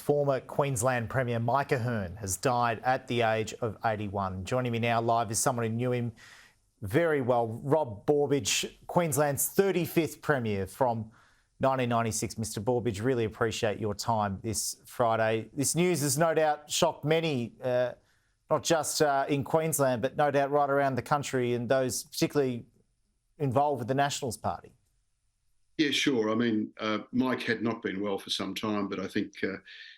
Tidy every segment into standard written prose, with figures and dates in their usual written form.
former Queensland Premier Mike Ahern has died at the age of 81. Joining me now live is someone who knew him very well, Rob Borbidge, Queensland's 35th Premier from 1996. Mr Borbidge, really appreciate your time this Friday. This news has no doubt shocked many, not just in Queensland, but no doubt right around the country, and those particularly involved with the Nationals Party. Yeah, sure. I mean, Mike had not been well for some time, but I think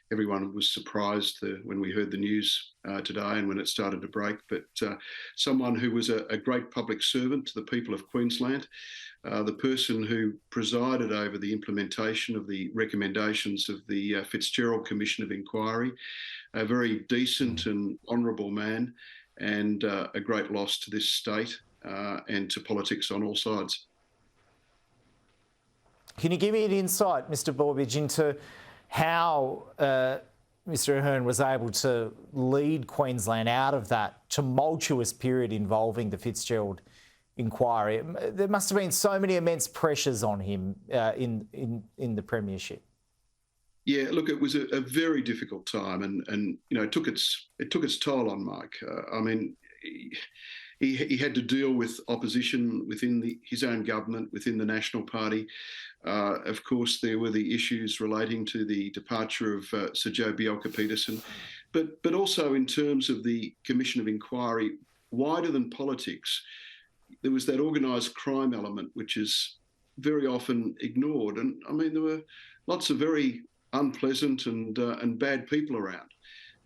everyone was surprised when we heard the news today and when it started to break. But someone who was a great public servant to the people of Queensland, the person who presided over the implementation of the recommendations of the Fitzgerald Commission of Inquiry, a very decent and honourable man, and a great loss to this state and to politics on all sides. Can you give me an insight, Mr Borbidge, into how Mr Ahern was able to lead Queensland out of that tumultuous period involving the Fitzgerald inquiry? There must have been so many immense pressures on him in the premiership. Yeah, look, it was a very difficult time, and you know, it took its toll on Mike. I mean, he had to deal with opposition within his own government, within the National Party. Of course, there were the issues relating to the departure of Sir Joe Bjelke-Petersen, but also in terms of the Commission of Inquiry, wider than politics, there was that organised crime element, which is very often ignored. And I mean, there were lots of very unpleasant and bad people around.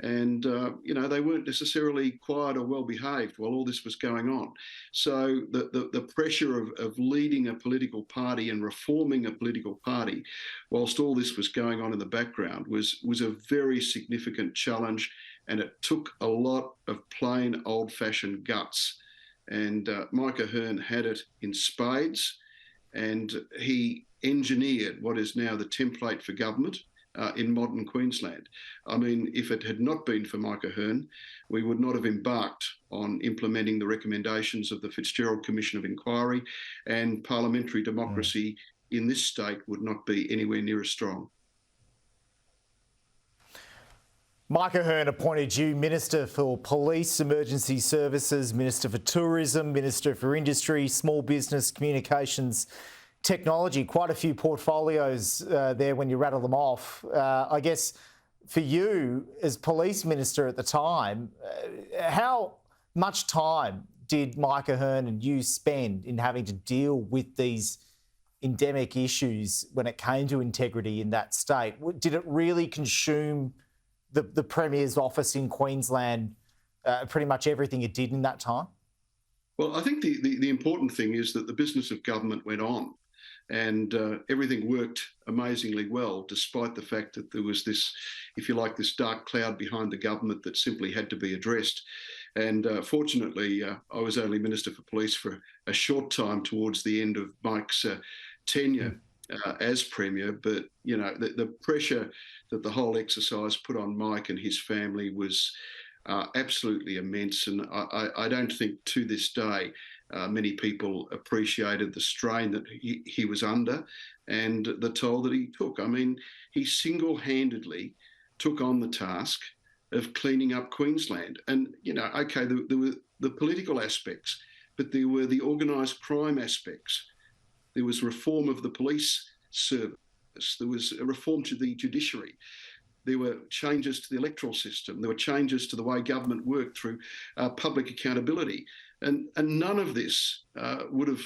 And, you know, they weren't necessarily quiet or well-behaved while all this was going on. So the pressure of leading a political party and reforming a political party whilst all this was going on in the background was a very significant challenge, and it took a lot of plain old-fashioned guts. And Mike Ahern had it in spades, and he engineered what is now the template for government in modern Queensland. I mean, if it had not been for Mike Ahern, we would not have embarked on implementing the recommendations of the Fitzgerald Commission of Inquiry, and parliamentary democracy in this state would not be anywhere near as strong. Mike Ahern appointed you Minister for Police, Emergency Services, Minister for Tourism, Minister for Industry, Small Business, Communications, Technology. Quite a few portfolios there when you rattle them off. I guess for you as Police Minister at the time, how much time did Mike Ahern and you spend in having to deal with these endemic issues when it came to integrity in that state? Did it really consume the Premier's office in Queensland, pretty much everything it did in that time? Well, I think the important thing is that the business of government went on, and everything worked amazingly well, despite the fact that there was this, if you like, this dark cloud behind the government that simply had to be addressed. And fortunately, I was only Minister for Police for a short time towards the end of Mike's tenure as Premier, but you know, the pressure that the whole exercise put on Mike and his family was absolutely immense, and I don't think to this day many people appreciated the strain that he was under and the toll that he took. I mean, he single-handedly took on the task of cleaning up Queensland, and you know, okay, there were the political aspects, but there were the organised crime aspects. There was reform of the police service. There was a reform to the judiciary. There were changes to the electoral system. There were changes to the way government worked through public accountability. And none of this would have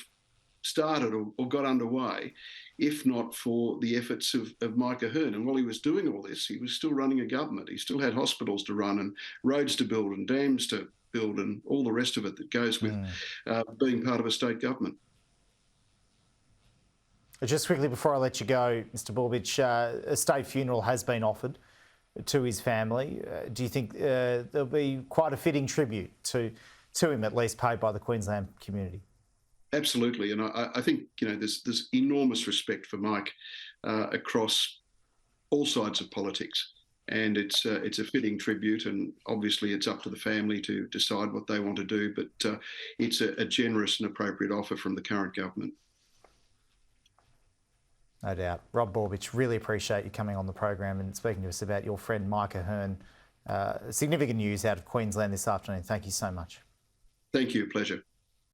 started or got underway if not for the efforts of Mike Ahern. And while he was doing all this, he was still running a government. He still had hospitals to run and roads to build and dams to build and all the rest of it that goes with being part of a state government. Just quickly before I let you go, Mr Borbidge, a state funeral has been offered to his family. Do you think there'll be quite a fitting tribute to him, at least paid by the Queensland community? Absolutely, and I think, you know, there's enormous respect for Mike across all sides of politics, and it's a fitting tribute, and obviously it's up to the family to decide what they want to do, but it's a generous and appropriate offer from the current government. No doubt. Rob Borbidge, really appreciate you coming on the program and speaking to us about your friend Mike Ahern. Significant news out of Queensland this afternoon. Thank you so much. Thank you. Pleasure.